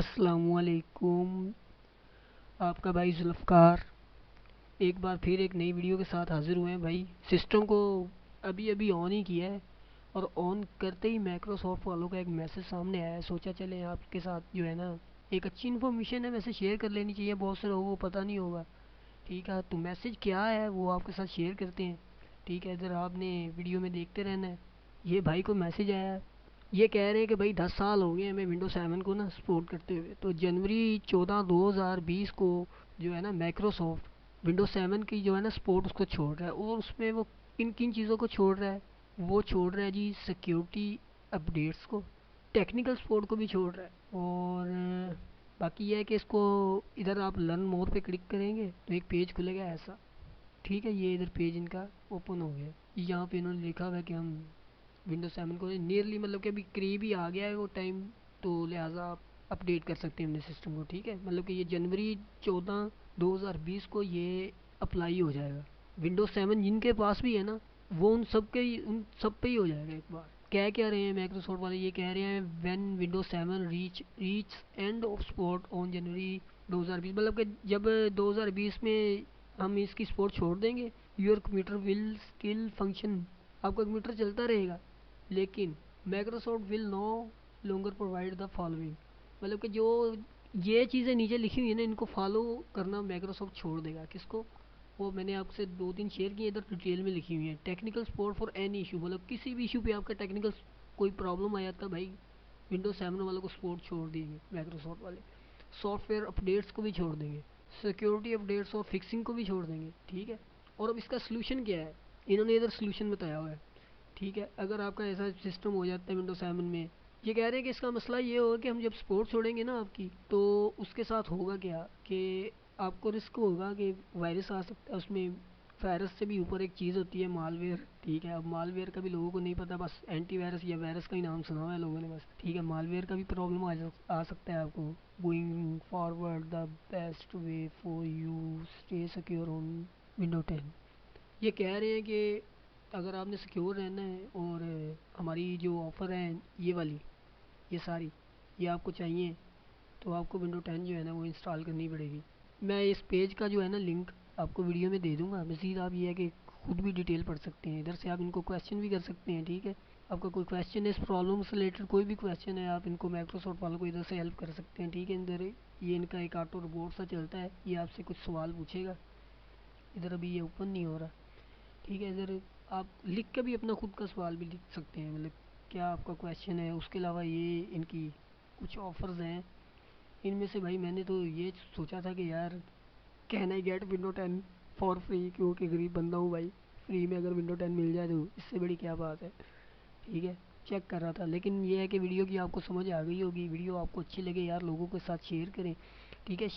अस्सलामुअलैकुम। आपका भाई जुल्फ़कार एक बार फिर एक नई वीडियो के साथ हाज़िर हुए हैं भाई। सिस्टम को अभी अभी ऑन ही किया है और ऑन करते ही माइक्रोसॉफ्ट वालों का एक मैसेज सामने आया है। सोचा चले आपके साथ जो है ना, एक अच्छी इन्फॉर्मेशन है, वैसे शेयर कर लेनी चाहिए, बहुत से लोगों को पता नहीं होगा। ठीक है, तो मैसेज क्या है वो आपके साथ शेयर करते हैं। ठीक है, इधर आपने वीडियो में देखते रहना है। ये भाई को मैसेज आया है, ये कह रहे हैं कि भाई 10 साल हो गए हमें विंडोज 7 को ना सपोर्ट करते हुए। तो जनवरी 14 2020 को जो है ना माइक्रोसॉफ्ट विंडोज 7 की जो है ना सपोर्ट उसको छोड़ रहा है। और उसमें वो किन किन चीज़ों को छोड़ रहा है, वो छोड़ रहा है जी सिक्योरिटी अपडेट्स को, टेक्निकल सपोर्ट को भी छोड़ रहा है। और बाकी यह है कि इसको इधर आप लर्न मोर पे क्लिक करेंगे तो एक पेज खुलेगा ऐसा। ठीक है, ये इधर पेज इनका ओपन हो गया। यहाँ पे इन्होंने लिखा हुआ है कि हम विंडोज 7 को नियरली, मतलब कि अभी करीब ही आ गया है वो टाइम, तो लिहाजा आप अपडेट कर सकते हैं अपने सिस्टम को। ठीक है, मतलब कि ये जनवरी 14 2020 को ये अप्लाई हो जाएगा। विंडोज 7 जिनके पास भी है ना, वो उन सब पे ही हो जाएगा एक बार। क्या रहे हैं माइक्रोसॉफ्ट वाले, ये कह रहे हैं when Windows 7 reach end of support on January 2020, मतलब कि जब 2020 में हम इसकी सपोर्ट छोड़ देंगे, your computer will still function, आपका कंप्यूटर चलता रहेगा, लेकिन Microsoft will no longer provide the following, मतलब कि जो ये चीज़ें नीचे लिखी हुई है ना, इनको फॉलो करना माइक्रोसॉफ्ट छोड़ देगा। किसको? वो मैंने आपसे दो तीन शेयर किए, इधर डिटेल में लिखी हुई है। Technical support for any issue, मतलब किसी भी इशू पे आपका टेक्निकल कोई प्रॉब्लम आया था भाई, विंडोज 7 वालों को सपोर्ट छोड़ देंगे माइक्रोसॉफ्ट वाले। सॉफ्टवेयर अपडेट्स को भी छोड़ देंगे, सिक्योरिटी अपडेट्स और फिक्सिंग को भी छोड़ देंगे। ठीक है, और अब इसका सोल्यूशन क्या है, इन्होंने इधर सोल्यूशन बताया हुआ है। ठीक है, अगर आपका ऐसा सिस्टम हो जाता है विंडोज 7 में, ये कह रहे हैं कि इसका मसला ये होगा कि हम जब सपोर्ट छोड़ेंगे ना आपकी, तो उसके साथ होगा क्या कि आपको रिस्क होगा कि वायरस आ सकता है उसमें। वायरस से भी ऊपर एक चीज़ होती है मालवेयर। ठीक है, अब मालवेयर का भी लोगों को नहीं पता, बस एंटीवायरस या वायरस का ही नाम सुना हुआ है लोगों ने बस। ठीक है, मालवेयर का भी प्रॉब्लम आ सकता है आपको। Going forward the best way for you stay secure on window 10। ये कह रहे हैं कि अगर आपने सिक्योर रहना है और हमारी जो ऑफ़र है ये वाली, ये सारी, ये आपको चाहिए, तो आपको विंडो 10 जो है ना वो इंस्टॉल करनी पड़ेगी। मैं इस पेज का जो है ना लिंक आपको वीडियो में दे दूंगा। मज़ीद आप ये है कि खुद भी डिटेल पढ़ सकते हैं, इधर से आप इनको क्वेश्चन भी कर सकते हैं। ठीक है, आपका कोई क्वेश्चन है इस प्रॉब्लम से रिलेटेड, कोई भी क्वेश्चन है, आप इनको माइक्रोसॉफ्ट वालों को इधर से हेल्प कर सकते हैं। ठीक है, इधर ये इनका एक ऑटो रोबोट सा चलता है, ये आपसे कुछ सवाल पूछेगा। इधर अभी ये ओपन नहीं हो रहा। ठीक है, इधर आप लिख के भी अपना खुद का सवाल भी लिख सकते हैं, मतलब क्या आपका क्वेश्चन है। उसके अलावा ये इनकी कुछ ऑफर्स हैं, इनमें से भाई मैंने तो ये सोचा था कि यार can I get window 10 for free, क्योंकि गरीब बंदा हूँ भाई, फ्री में अगर विंडो 10 मिल जाए तो इससे बड़ी क्या बात है। ठीक है, चेक कर रहा था, लेकिन ये है कि वीडियो की आपको समझ आ गई होगी। वीडियो आपको अच्छी लगे यार, लोगों के साथ शेयर करें। ठीक है,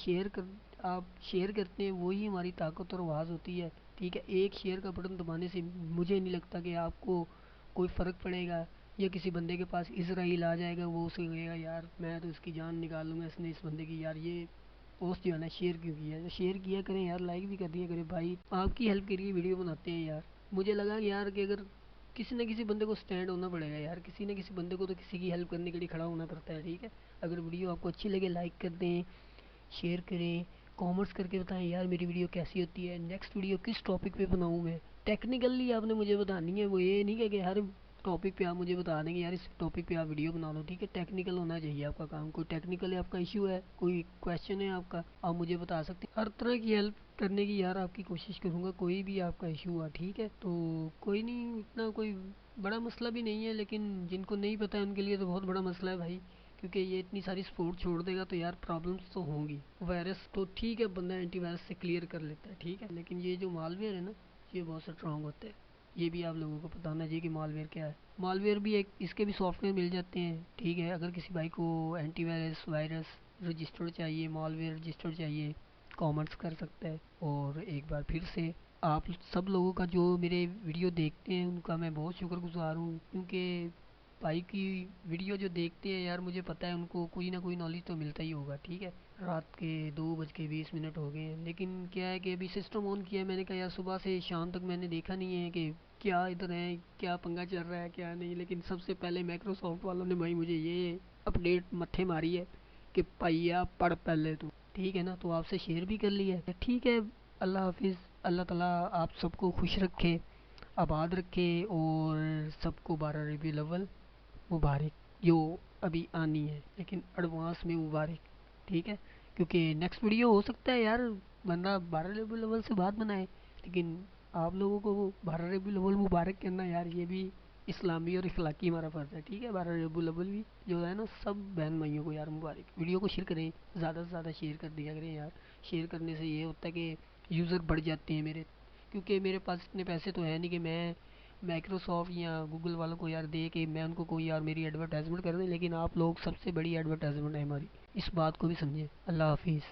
आप शेयर करते हैं, वही हमारी ताकत और आवाज़ होती है। ठीक है, एक शेयर का बटन दबाने से मुझे नहीं लगता कि आपको कोई फ़र्क पड़ेगा, या किसी बंदे के पास इसराइल आ जाएगा, वो उसे कहेगा यार मैं तो इसकी जान निकाल लूँगा, इसने इस बंदे की यार ये पोस्ट जो है ना शेयर क्यों किया है। शेयर किया करें यार, लाइक भी कर दिया करें भाई, आपकी हेल्प के लिए वीडियो बनाते हैं यार। मुझे लगा कि यार कि अगर किसी न किसी बंदे को स्टैंड होना पड़ेगा यार, किसी न किसी बंदे को तो किसी की हेल्प करने के लिए खड़ा होना पड़ता है। ठीक है, अगर वीडियो आपको अच्छी लगे लाइक कर दें, शेयर करें, कमेंट्स करके बताएं यार मेरी वीडियो कैसी होती है, नेक्स्ट वीडियो किस टॉपिक पे बनाऊं मैं। टेक्निकली आपने मुझे बतानी है, वो ये नहीं कि हर टॉपिक पे आप मुझे बता देंगे यार इस टॉपिक पे आप वीडियो बना लो। ठीक है, टेक्निकल होना चाहिए आपका काम। कोई टेक्निकल आपका इशू है, कोई क्वेश्चन है आपका, आप मुझे बता सकते हैं। हर तरह की हेल्प करने की यार आपकी कोशिश करूँगा, कोई भी आपका इशू हुआ। ठीक है, तो कोई नहीं, इतना कोई बड़ा मसला भी नहीं है, लेकिन जिनको नहीं पता है उनके लिए तो बहुत बड़ा मसला है भाई, क्योंकि ये इतनी सारी सपोर्ट छोड़ देगा तो यार प्रॉब्लम्स तो होंगी। वायरस तो ठीक है, बंदा एंटीवायरस से क्लियर कर लेता है। ठीक है, लेकिन ये जो मालवेयर है ना, ये बहुत स्ट्रांग होता है। ये भी आप लोगों को पता होना चाहिए कि मालवेयर क्या है। मालवेयर भी एक, इसके भी सॉफ्टवेयर मिल जाते हैं। ठीक है, अगर किसी भाई को एंटीवायरस वायरस रजिस्टर्ड चाहिए, मालवेयर रजिस्टर्ड चाहिए, कॉमेंट्स कर सकता है। और एक बार फिर से आप सब लोगों का जो मेरे वीडियो देखते हैं उनका मैं बहुत शुक्रगुजार हूँ, क्योंकि भाई की वीडियो जो देखते हैं यार, मुझे पता है उनको कोई ना कोई नॉलेज तो मिलता ही होगा। ठीक है, रात के 2:20 हो गए हैं, लेकिन क्या है कि अभी सिस्टम ऑन किया है, मैंने कहा यार सुबह से शाम तक मैंने देखा नहीं है कि क्या इधर है, क्या पंगा चल रहा है क्या नहीं, लेकिन सबसे पहले माइक्रोसॉफ्ट वालों ने भाई मुझे ये अपडेट मत्थे मारी है। कि भैया पढ़ पहले तू, ठीक है ना। तो आपसे शेयर भी कर लिया है, ठीक है। अल्लाह हाफिज़। अल्लाह ताला आप सबको खुश रखे, आबाद रखे, और सबको 12 रबीउल अव्वल मुबारक, जो अभी आनी है, लेकिन एडवांस में मुबारक, ठीक है। क्योंकि नेक्स्ट वीडियो हो सकता है यार बंदा 12 रबीउल अव्वल से बाद बनाए, लेकिन आप लोगों को 12 रबीउल अव्वल मुबारक करना यार, ये भी इस्लामी और इखलाकी हमारा फ़र्ज़ है, ठीक है। 12 रबीउल अव्वल भी जो है ना, सब बहन भाइयों को यार मुबारक। वीडियो को शेयर करें, ज़्यादा से ज़्यादा शेयर कर दिया करें यार। शेयर करने से ये होता है कि यूज़र बढ़ जाते हैं मेरे, क्योंकि मेरे पास इतने पैसे तो है नहीं कि मैं माइक्रोसॉफ्ट या गूगल वालों को यार दे के मैं उनको कोई यार मेरी एडवर्टाइजमेंट कर दें, लेकिन आप लोग सबसे बड़ी एडवर्टाइजमेंट है हमारी, इस बात को भी समझें। अल्लाह हाफिज़।